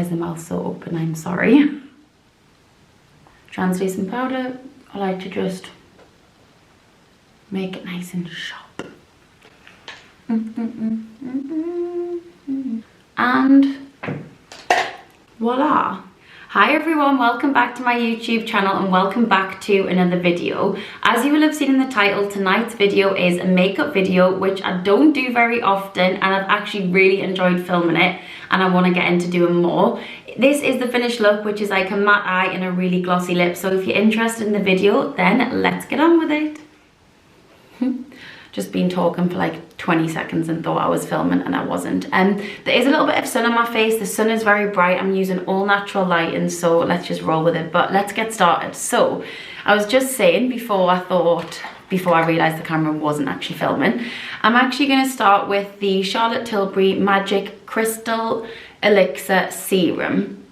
is the mouth so open? I'm sorry. Translucent powder, I like to just make it nice and sharp. And voila. Hi everyone, welcome back to my YouTube channel and welcome back to another video. As you will have seen in the title, tonight's video is a makeup video, which I don't do very often, and I've actually really enjoyed filming it and I want to get into doing more. This is the finished look, which is like a matte eye and a really glossy lip. So if you're interested in the video, then let's get on with it. Just been talking for like 20 seconds and thought I was filming and I wasn't. There is a little bit of sun on my face. The sun is very bright. I'm using all natural lighting, so let's just roll with it. But let's get started. So I was just saying before I realized the camera wasn't actually filming, I'm actually going to start with the Charlotte Tilbury Magic Crystal Elixir Serum.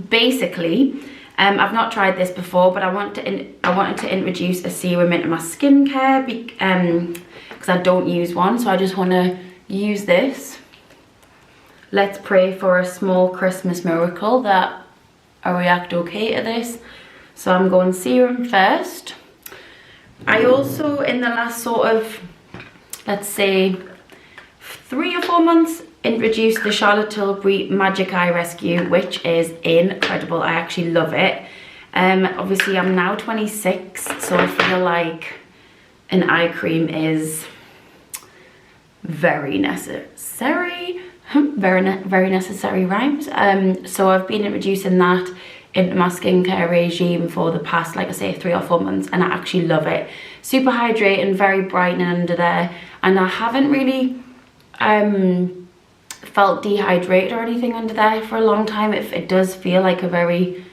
Basically, I've not tried this before, but I wanted to introduce a serum into my skincare because I don't use one, so I just want to use this. Let's pray for a small Christmas miracle that I react okay to this. So I'm going serum first. I also, in the last sort of, let's say, 3 or 4 months, introduced the Charlotte Tilbury Magic Eye Rescue, which is incredible. I actually love it. Obviously I'm now 26, so I feel like an eye cream is very necessary. Very necessary rhymes. So I've been introducing that into my skincare regime for the past, like I say, 3 or 4 months, and I actually love it. Super hydrating, very brightening under there, and I haven't really felt dehydrated or anything under there for a long time. It does feel like a very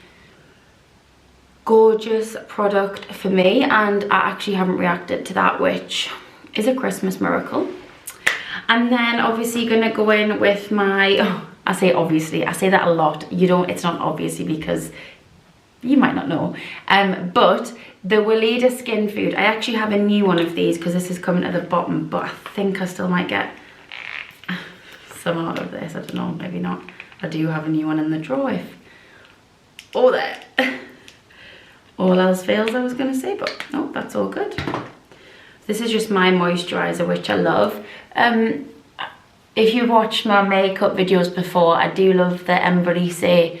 gorgeous product for me, and I actually haven't reacted to that, which is a Christmas miracle. And then obviously gonna go in with my, I say obviously, I say that a lot. It's not obviously because you might not know, but the Weleda Skin Food. I actually have a new one of these because this is coming at the bottom, but I think I still might get some out of this. I don't know, maybe not. I do have a new one in the drawer if all that all else fails, I was gonna say, but no, that's all good. This is just my moisturizer, which I love. If you've watched my makeup videos before, I do love the Embryce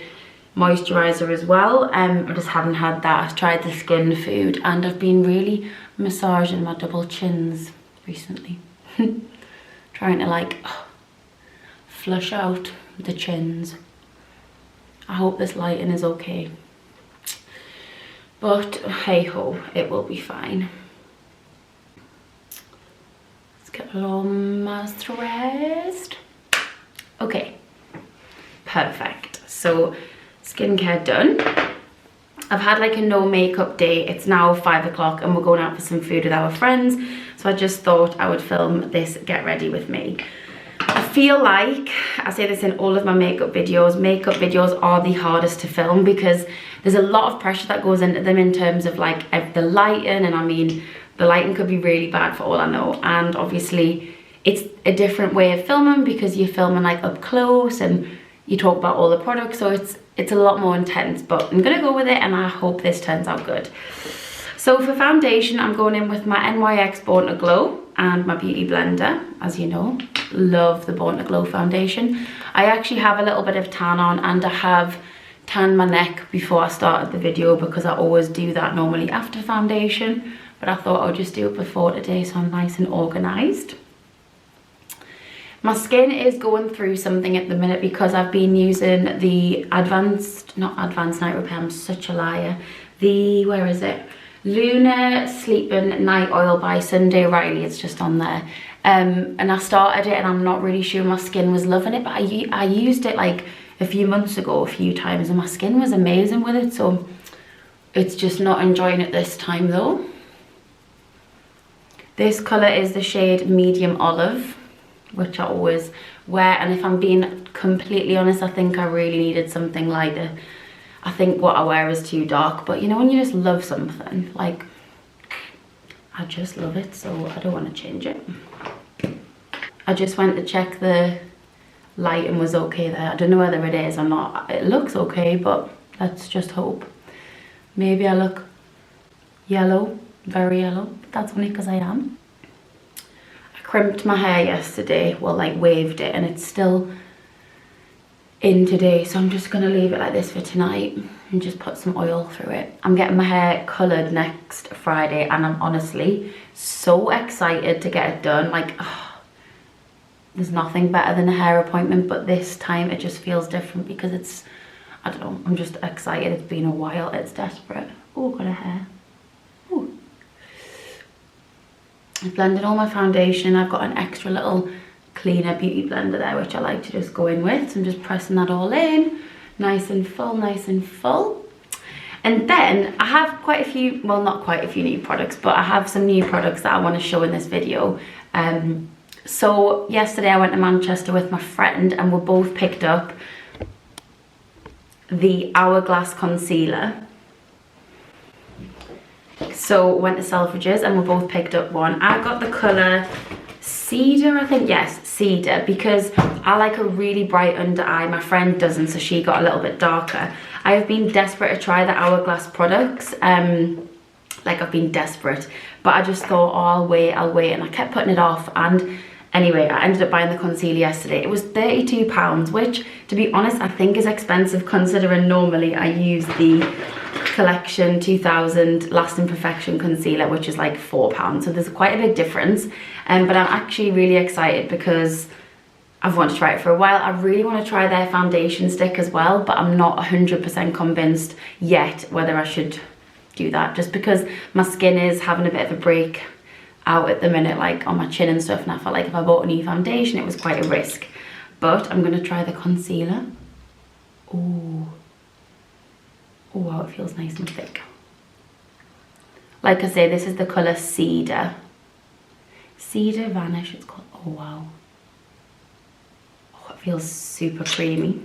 moisturizer as well. I just haven't had that. I've tried the Skin Food and I've been really massaging my double chins recently. Trying to like flush out the chins. I hope this lighting is okay, but hey ho, it will be fine. Let's get a little moisturized. Okay, perfect. So skincare done. I've had like a no makeup day. It's now 5 o'clock and we're going out for some food with our friends, so I just thought I would film this get ready with me. I feel like, I say this in all of my makeup videos are the hardest to film because there's a lot of pressure that goes into them in terms of like the lighting, and I mean the lighting could be really bad for all I know, and obviously it's a different way of filming because you're filming like up close and you talk about all the products, so it's a lot more intense, but I'm gonna go with it and I hope this turns out good. So for foundation, I'm going in with my NYX Born to Glow and my Beauty Blender. As you know, love the Born to Glow foundation. I actually have a little bit of tan on, and I have tanned my neck before I started the video because I always do that normally after foundation, but I thought I would just do it before today so I'm nice and organised. My skin is going through something at the minute because I've been using the not advanced night repair, I'm such a liar. Where is it? Lunar Sleeping Night Oil by Sunday Riley, it's just on there. And I started it and I'm not really sure my skin was loving it, but I used it like a few months ago a few times and my skin was amazing with it, so it's just not enjoying it this time though. This colour is the shade Medium Olive, which I always wear, and if I'm being completely honest, I think I really needed something lighter. I think what I wear is too dark, but you know when you just love something, like I just love it, so I don't want to change it. I just went to check the lighting was okay there. I don't know whether it is or not. It looks okay, but let's just hope. Maybe I look yellow, very yellow, but that's only because I am. I crimped my hair yesterday, well, like waved it, and it's still in today, so I'm just gonna leave it like this for tonight and just put some oil through it. I'm getting my hair coloured next Friday, and I'm honestly so excited to get it done. Like, oh, there's nothing better than a hair appointment, but this time it just feels different because it's, I don't know, I'm just excited. It's been a while, it's desperate. Oh, got a hair. Ooh. I've blended all my foundation. I've got an extra little cleaner beauty blender there, which I like to just go in with. So I'm just pressing that all in, nice and full, nice and full. And then I have quite a few, well, not quite a few new products, but I have some new products that I want to show in this video. So yesterday I went to Manchester with my friend, and we both picked up the Hourglass concealer. So went to Selfridges and we both picked up one. I got the colour Cedar, I think, yes, Cedar, because I like a really bright under eye. My friend doesn't, so she got a little bit darker. I have been desperate to try the Hourglass products. Like, I've been desperate, but I just thought, oh, I'll wait, and I kept putting it off. And anyway, I ended up buying the concealer yesterday. It was £32, which, to be honest, I think is expensive considering normally I use the Collection 2000 Lasting Perfection concealer, which is like £4. So there's quite a big difference. But I'm actually really excited because I've wanted to try it for a while. I really want to try their foundation stick as well, but I'm not 100% convinced yet whether I should do that, just because my skin is having a bit of a break out at the minute, like on my chin and stuff, and I felt like if I bought a new foundation it was quite a risk. But I'm going to try the concealer. Ooh. Oh wow, it feels nice and thick. Like I say, this is the colour Cedar. Cedar Vanish, it's called. Oh wow. Oh, it feels super creamy.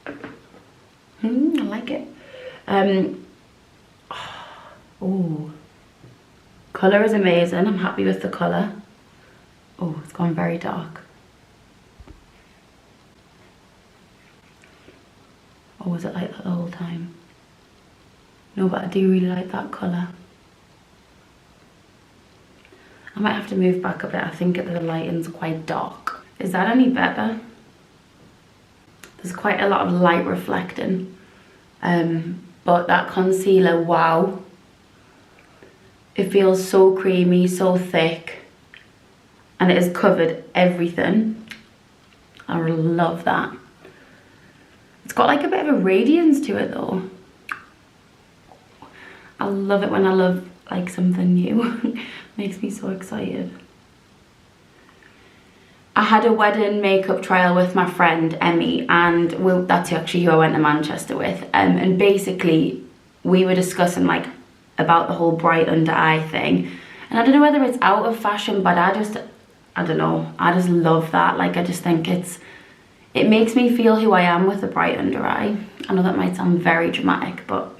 I like it. Oh, colour is amazing. I'm happy with the colour. Oh, it's gone very dark. Or was it like that the whole time? No, but I do really like that colour. I might have to move back a bit. I think the lighting's quite dark. Is that any better? There's quite a lot of light reflecting. But that concealer, wow. It feels so creamy, so thick. And it has covered everything. I really love that. It's got like a bit of a radiance to it though. I love it when I love like something new. Makes me so excited. I had a wedding makeup trial with my friend Emmy, and that's actually who I went to Manchester with. And basically we were discussing like about the whole bright under eye thing. And I don't know whether it's out of fashion, but I don't know. I just love that. Like, I just think it makes me feel who I am with a bright under eye. I know that might sound very dramatic, but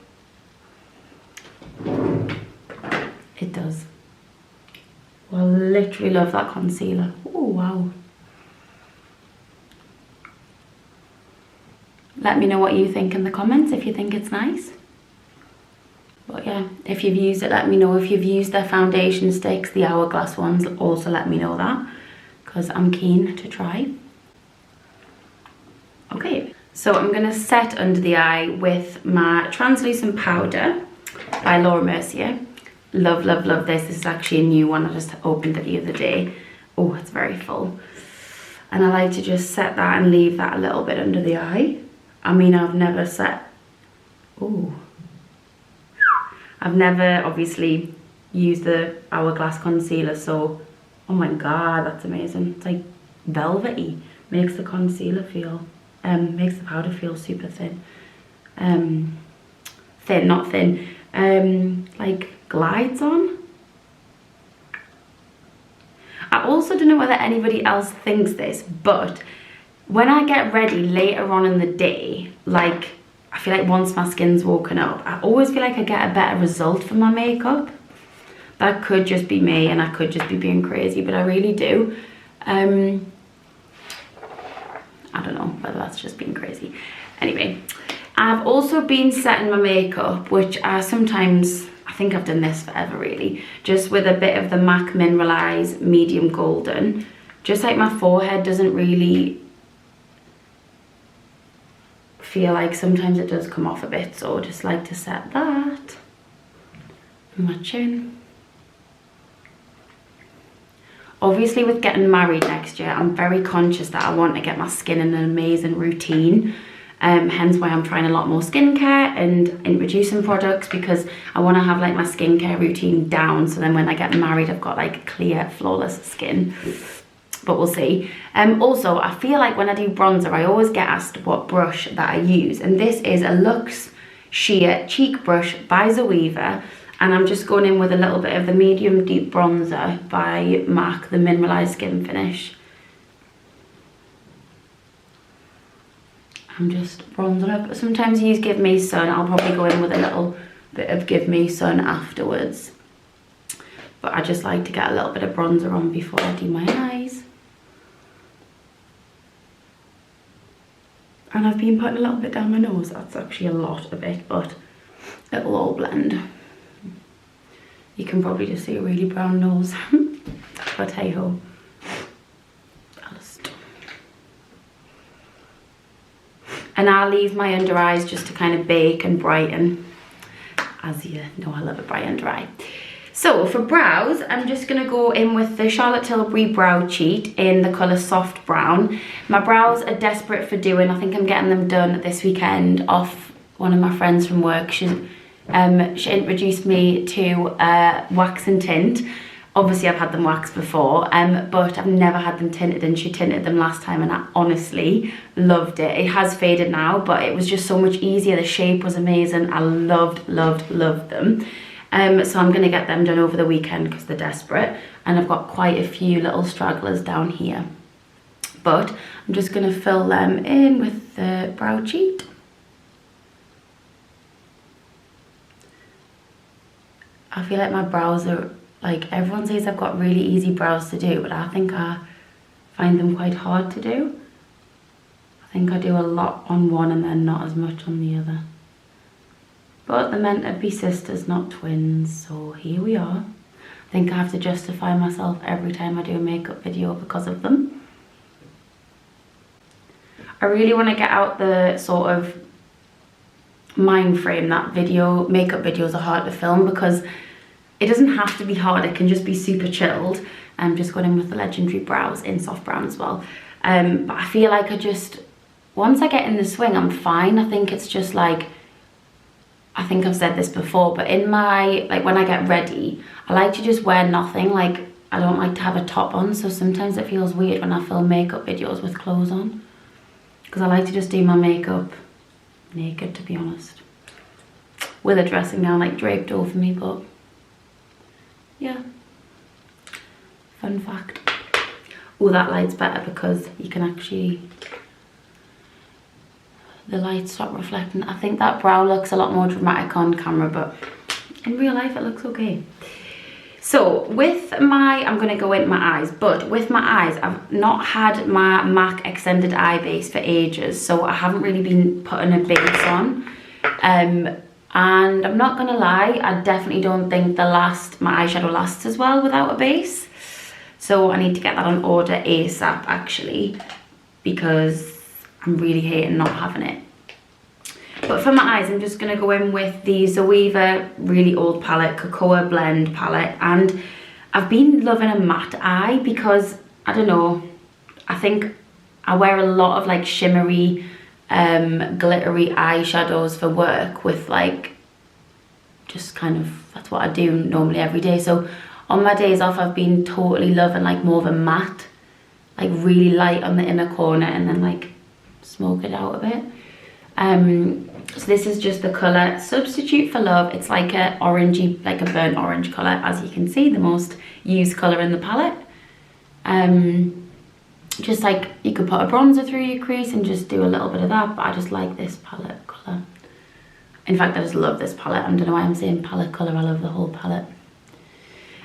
it does. Well, I literally love that concealer. Oh, wow. Let me know what you think in the comments if you think it's nice. But yeah, if you've used it, let me know. If you've used their foundation sticks, the Hourglass ones, also let me know that, because I'm keen to try. Okay, so I'm going to set under the eye with my translucent powder by Laura Mercier. Love, love, love this. This is actually a new one. I just opened it the other day. Oh, it's very full. And I like to just set that and leave that a little bit under the eye. I mean, I've never set... Ooh. I've never, obviously, used the Hourglass concealer, so... Oh my god, that's amazing. It's like velvety. Makes the concealer feel... makes the powder feel super thin. Thin, not thin. Like glides on. I also don't know whether anybody else thinks this, but when I get ready later on in the day, like I feel like once my skin's woken up, I always feel like I get a better result from my makeup. That could just be me and I could just be being crazy, but I really do. I don't know whether that's just being crazy. Anyway, I've also been setting my makeup, which I think I've done this forever really, just with a bit of the MAC Mineralize Medium Golden. Just like my forehead doesn't really feel like, sometimes it does come off a bit, so I just like to set that on my chin. Obviously with getting married next year, I'm very conscious that I want to get my skin in an amazing routine. Hence why I'm trying a lot more skincare and introducing products, because I want to have like my skincare routine down, so then when I get married I've got like clear, flawless skin. But we'll see. Also, I feel like when I do bronzer, I always get asked what brush that I use, and this is a Luxe Sheer Cheek Brush by Zoeva, and I'm just going in with a little bit of the Medium Deep Bronzer by MAC, the Mineralized Skin Finish. I'm just bronzing up. Sometimes I use Give Me Sun. I'll probably go in with a little bit of Give Me Sun afterwards. But I just like to get a little bit of bronzer on before I do my eyes. And I've been putting a little bit down my nose. That's actually a lot of it, but it'll all blend. You can probably just see a really brown nose. But hey ho. And I'll leave my under eyes just to kind of bake and brighten. As you know, I love a bright under eye. So for brows, I'm just going to go in with the Charlotte Tilbury Brow Cheat in the colour Soft Brown. My brows are desperate for doing. I think I'm getting them done this weekend off one of my friends from work. She introduced me to wax and tint. Obviously I've had them waxed before, but I've never had them tinted, and she tinted them last time and I honestly loved it. It has faded now, but it was just so much easier. The shape was amazing. I loved them. So I'm going to get them done over the weekend because they're desperate, and I've got quite a few little stragglers down here. But I'm just going to fill them in with the Brow Cheat. I feel like my brows are, like, everyone says I've got really easy brows to do, but I think I find them quite hard to do. I think I do a lot on one and then not as much on the other. But they're meant to be sisters, not twins, so here we are. I think I have to justify myself every time I do a makeup video because of them. I really want to get out the sort of mind frame that makeup videos are hard to film, because it doesn't have to be hard, it can just be super chilled. I'm just going in with the Legendary Brows in Soft Brown as well. But I feel like once I get in the swing, I'm fine. I think it's just like, I think I've said this before, but in my, like when I get ready, I like to just wear nothing. Like, I don't like to have a top on, so sometimes it feels weird when I film makeup videos with clothes on, because I like to just do my makeup naked, to be honest, with a dressing gown like draped over me. But yeah, fun fact. Oh, that light's better because you can actually, the light stop reflecting. I think that brow looks a lot more dramatic on camera, but in real life it looks okay. So with I'm going to go into my eyes, but with my eyes, I've not had my MAC Extended Eye Base for ages, so I haven't really been putting a base on. And I'm not going to lie, I definitely don't think my eyeshadow lasts as well without a base. So I need to get that on order ASAP actually, because I'm really hating not having it. But for my eyes, I'm just going to go in with the Zoeva really old palette, Cocoa Blend palette. And I've been loving a matte eye because, I don't know, I think I wear a lot of like shimmery, glittery eyeshadows for work with like, just kind of, that's what I do normally every day. So on my days off, I've been totally loving like more of a matte, like really light on the inner corner and then like smoke it out a bit. So this is just the colour Substitute for Love. It's like a orangey, like a burnt orange colour, as you can see, the most used colour in the palette. Just like you could put a bronzer through your crease and just do a little bit of that, but I just like this palette colour. In fact, I just love this palette. I don't know why I'm saying palette colour, I love the whole palette.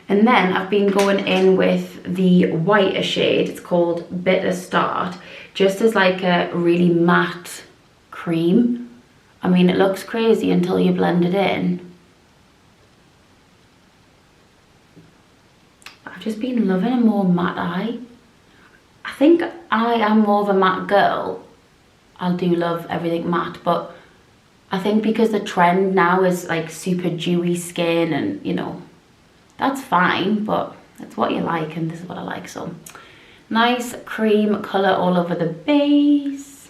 And then I've been going in with the whiter shade, it's called Bitter Start, just as like a really matte cream. I mean, it looks crazy until you blend it in. I've just been loving a more matte eye. I think I am more of a matte girl. I do love everything matte, but I think because the trend now is like super dewy skin, and you know, that's fine, but that's what you like, and this is what I like. So nice cream colour all over the base.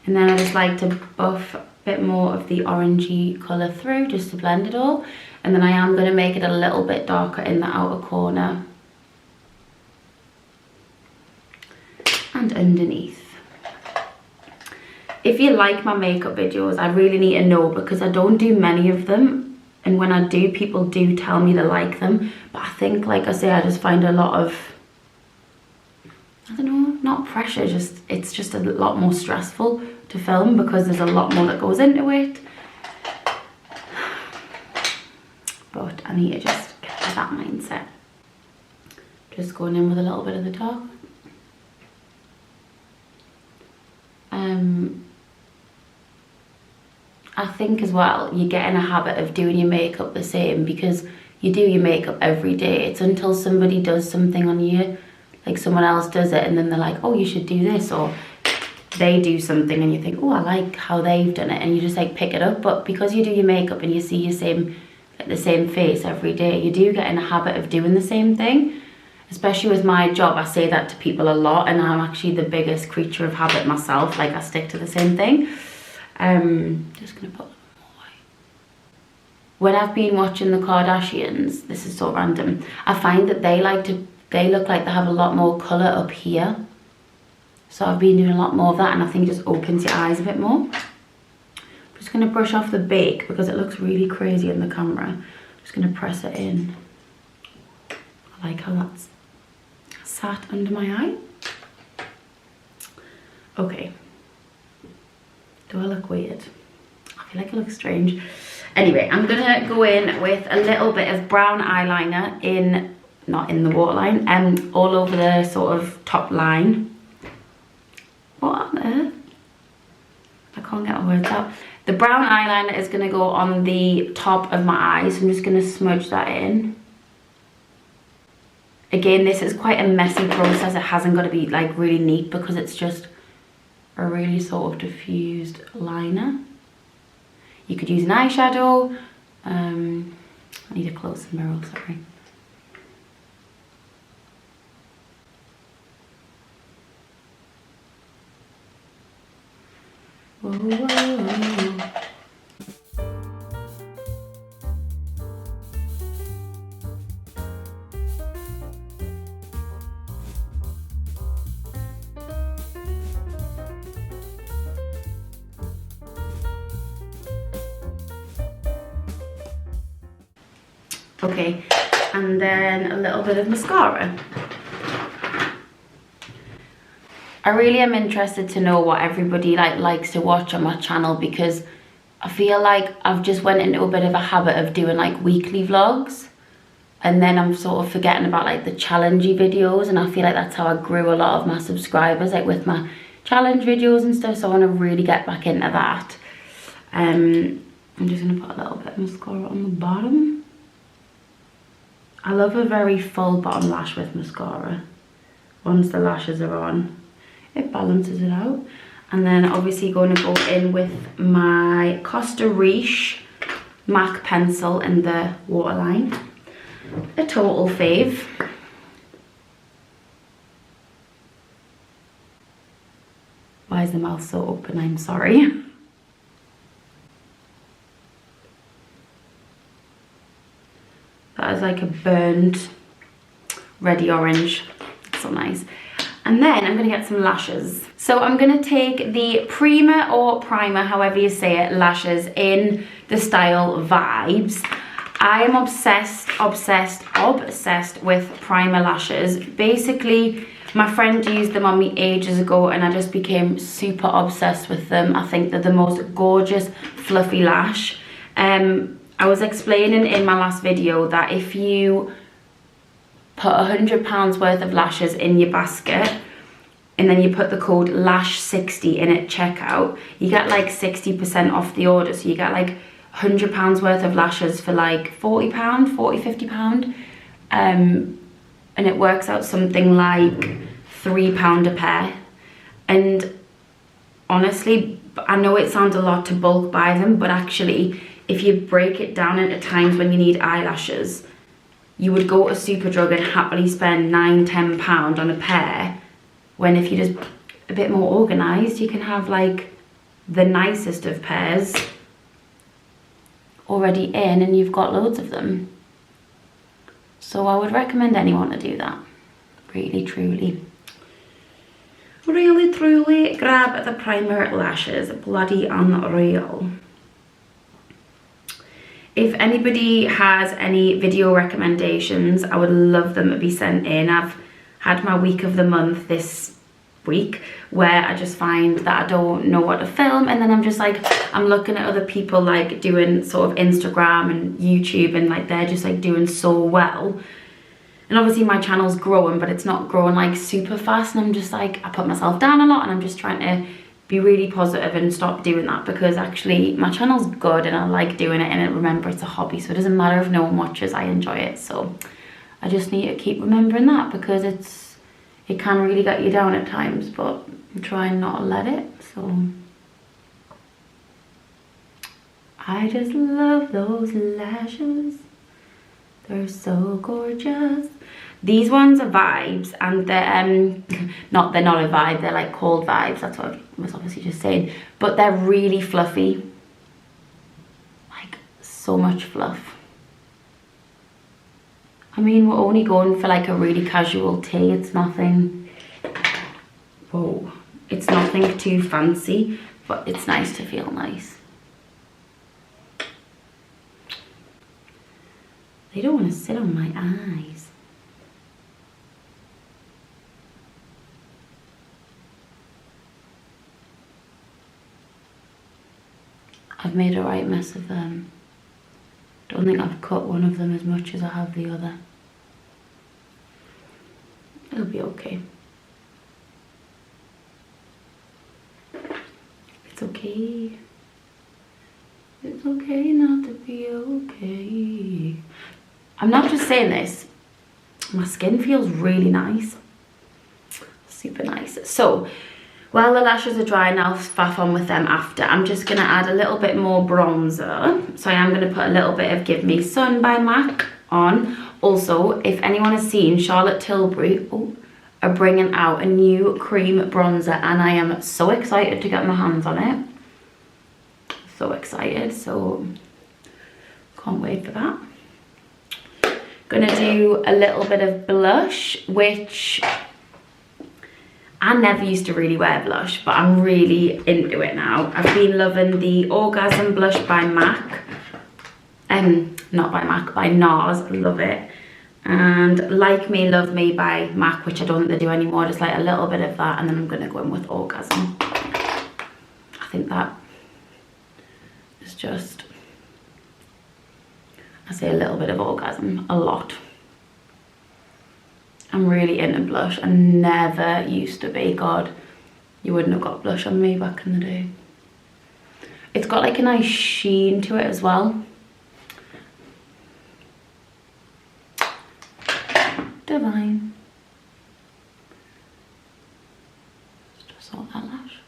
And then I just like to buff a bit more of the orangey colour through just to blend it all. And then I am going to make it a little bit darker in the outer corner and underneath. If you like my makeup videos, I really need to know, because I don't do many of them, and when I do, people do tell me they like them, but I think, like I say, I just find a lot of, I don't know, not pressure, just it's just a lot more stressful to film because there's a lot more that goes into it. But I need to just get to that mindset. Just going in with a little bit of the dark. I think as well, you get in a habit of doing your makeup the same, because you do your makeup every day. It's until somebody does something on you, like someone else does it, and then they're like, oh, you should do this, or they do something and you think, oh, I like how they've done it, and you just like pick it up. But because you do your makeup and you see your the same face every day, you do get in a habit of doing the same thing. Especially with my job, I say that to people a lot, and I'm actually the biggest creature of habit myself. Like, I stick to the same thing. Just gonna put a little more white. When I've been watching the Kardashians, this is so random, I find that they look like they have a lot more colour up here. So I've been doing a lot more of that, and I think it just opens your eyes a bit more. I'm just gonna brush off the bake because it looks really crazy in the camera. I'm just gonna press it in. I like how that's sat under my eye. Okay. Do I look weird? I feel like I look strange. Anyway, I'm gonna go in with a little bit of brown eyeliner not in the waterline, all over the sort of top line. What on earth? I can't get my words out. The brown eyeliner is gonna go on the top of my eyes. I'm just gonna smudge that in. Again, this is quite a messy process. It hasn't got to be like really neat because it's just a really sort of diffused liner. You could use an eyeshadow. I need a closer mirror, sorry. Whoa, whoa. Okay, and then a little bit of mascara. I really am interested to know what everybody likes to watch on my channel, because I feel like I've just went into a bit of a habit of doing like weekly vlogs, and then I'm sort of forgetting about like the challengey videos, and I feel like that's how I grew a lot of my subscribers, like with my challenge videos and stuff. So I want to really get back into that. I'm just going to put a little bit of mascara on the bottom. I love a very full bottom lash with mascara. Once the lashes are on, it balances it out. And then obviously going to go in with my Costa Riche MAC pencil in the waterline. A total fave. Why is the mouth so open? I'm sorry. That is like a burnt reddy orange. It's so nice. And then I'm gonna get some lashes. So I'm gonna take the Prima or Primer, however you say it, lashes in the style Vibes. I am obsessed with Primer lashes. Basically, my friend used them on me ages ago and I just became super obsessed with them. I think they're the most gorgeous, fluffy lash. I was explaining in my last video that if you put £100 worth of lashes in your basket, and then you put the code LASH60 in at checkout, you get like 60% off the order. So you get like £100 worth of lashes for like £40, £50. And it works out something like £3 a pair. And honestly, I know it sounds a lot to bulk buy them, but actually if you break it down into times when you need eyelashes, you would go to Superdrug and happily spend £9–10 on a pair, when if you're just a bit more organised, you can have like the nicest of pairs already in and you've got loads of them. So I would recommend anyone to do that. Really, truly. Really, truly grab the primer lashes. Bloody unreal. If anybody has any video recommendations, I would love them to be sent in. I've had my week of the month this week where I just find that I don't know what to film, and then I'm just like, I'm looking at other people like doing sort of Instagram and YouTube, and like they're just like doing so well. And obviously my channel's growing, but it's not growing like super fast, and I'm just like, I put myself down a lot, and I'm just trying to be really positive and stop doing that, because actually my channel's good and I like doing it, and remember, it's a hobby, so it doesn't matter if no one watches, I enjoy it. So I just need to keep remembering that, because it can really get you down at times, but I'm trying not to let it. So I just love those lashes. They're so gorgeous. These ones are Vibes, and they're they're not a vibe, they're like called Vibes. That's what I was obviously just saying. But they're really fluffy. Like, so much fluff. I mean, we're only going for like a really casual tea. It's nothing, whoa, it's nothing too fancy, but it's nice to feel nice. They don't want to sit on my eyes. I've made a right mess of them. Don't think I've cut one of them as much as I have the other. It'll be okay. It's okay. It's okay not to be okay. I'm not just saying this. My skin feels really nice. Super nice. So, while the lashes are dry and I'll faff on with them after, I'm just going to add a little bit more bronzer. So I am going to put a little bit of Give Me Sun by MAC on. Also, if anyone has seen, Charlotte Tilbury are bringing out a new cream bronzer, and I am so excited to get my hands on it. So excited, so can't wait for that. Gonna do a little bit of blush, which I never used to really wear blush, but I'm really into it now. I've been loving the Orgasm blush by MAC. Not by MAC, by NARS, love it. And Like Me, Love Me by MAC, which I don't think they do anymore, just like a little bit of that, and then I'm gonna go in with Orgasm. I think that is just, I say a little bit of Orgasm, a lot. I'm really into blush. I never used to be. God, you wouldn't have got blush on me back in the day. It's got like a nice sheen to it as well. Divine. Just sort that lash.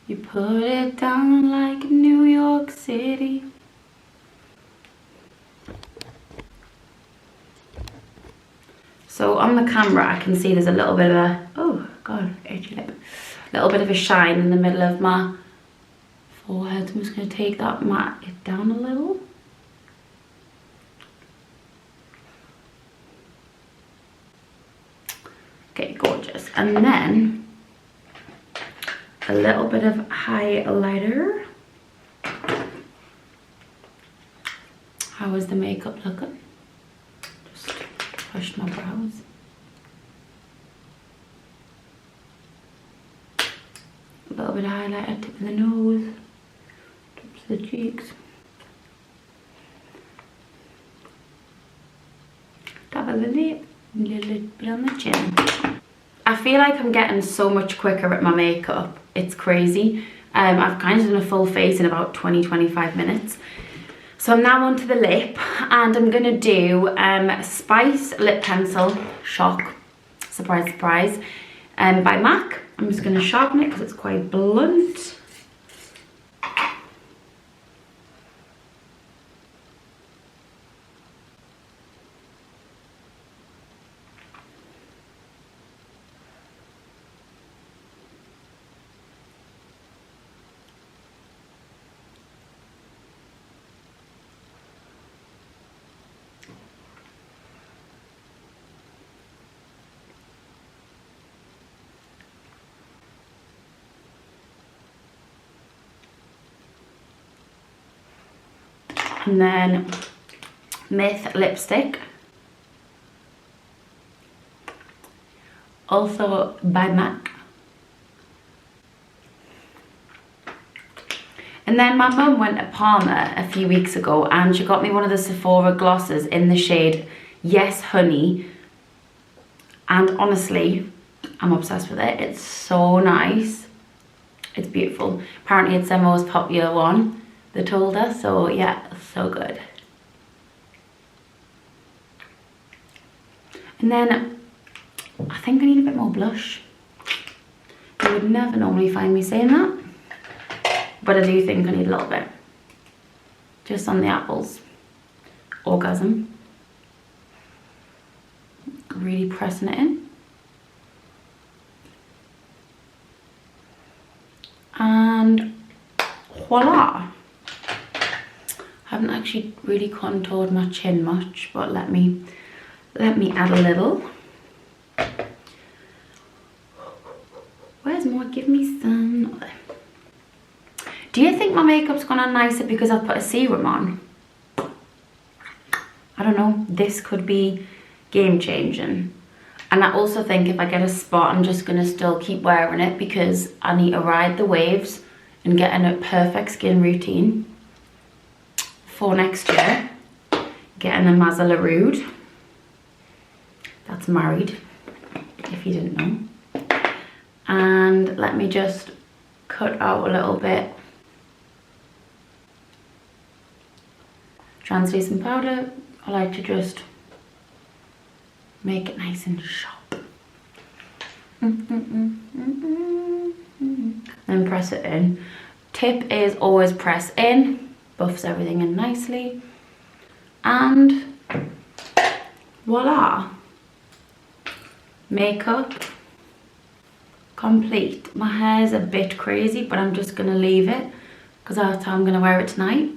You put it down like New York City. So on the camera I can see there's a little bit of a, oh god, itchy lip. A little bit of a shine in the middle of my forehead. I'm just going to take that, matte it down a little. Okay, gorgeous. And then a little bit of highlighter. How is the makeup looking? Just push my brows. A little bit of highlighter, tip of the nose, tips the cheeks. Dab a little bit on the chin. I feel like I'm getting so much quicker at my makeup. It's crazy. I've kind of done a full face in about 20-25 minutes. So I'm now onto the lip, and I'm gonna do Spice Lip Pencil, shock, surprise, surprise, by MAC. I'm just gonna sharpen it because it's quite blunt. And then Myth lipstick, also by MAC. And then my mum went to Palmer a few weeks ago and she got me one of the Sephora glosses in the shade Yes Honey. And honestly, I'm obsessed with it. It's so nice. It's beautiful. Apparently it's their most popular one, they told us. So yeah, so good. And then I think I need a bit more blush. You would never normally find me saying that, but I do think I need a little bit. Just on the apples. Orgasm. Really pressing it in. And voila. I haven't actually really contoured my chin much, but let me add a little. Where's more? Give me some. Do you think my makeup's gone on nicer because I've put a serum on? I don't know. This could be game changing. And I also think if I get a spot, I'm just gonna still keep wearing it because I need to ride the waves and get in a perfect skin routine for next year. Getting a Mazza Rude. That's married, if you didn't know. And let me just cut out a little bit. Translucent powder. I like to just make it nice and sharp. Then press it in. Tip is always press in, buffs everything in nicely. And voila. Makeup complete. My hair's a bit crazy, but I'm just gonna leave it because that's how I'm gonna wear it tonight.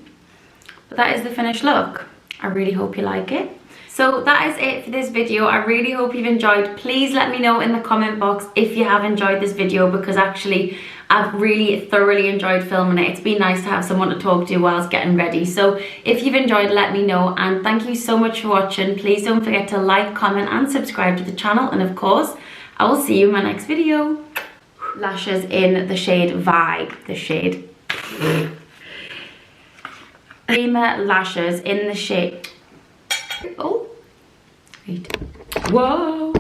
But that is the finished look. I really hope you like it. So that is it for this video. I really hope you've enjoyed. Please let me know in the comment box if you have enjoyed this video, because actually I've really thoroughly enjoyed filming it. It's been nice to have someone to talk to whilst getting ready. So if you've enjoyed, let me know, and thank you so much for watching. Please don't forget to like, comment and subscribe to the channel, and of course I will see you in my next video. Lashes in the shade Vibe. The shade Creamer lashes in the shade, oh wait, whoa,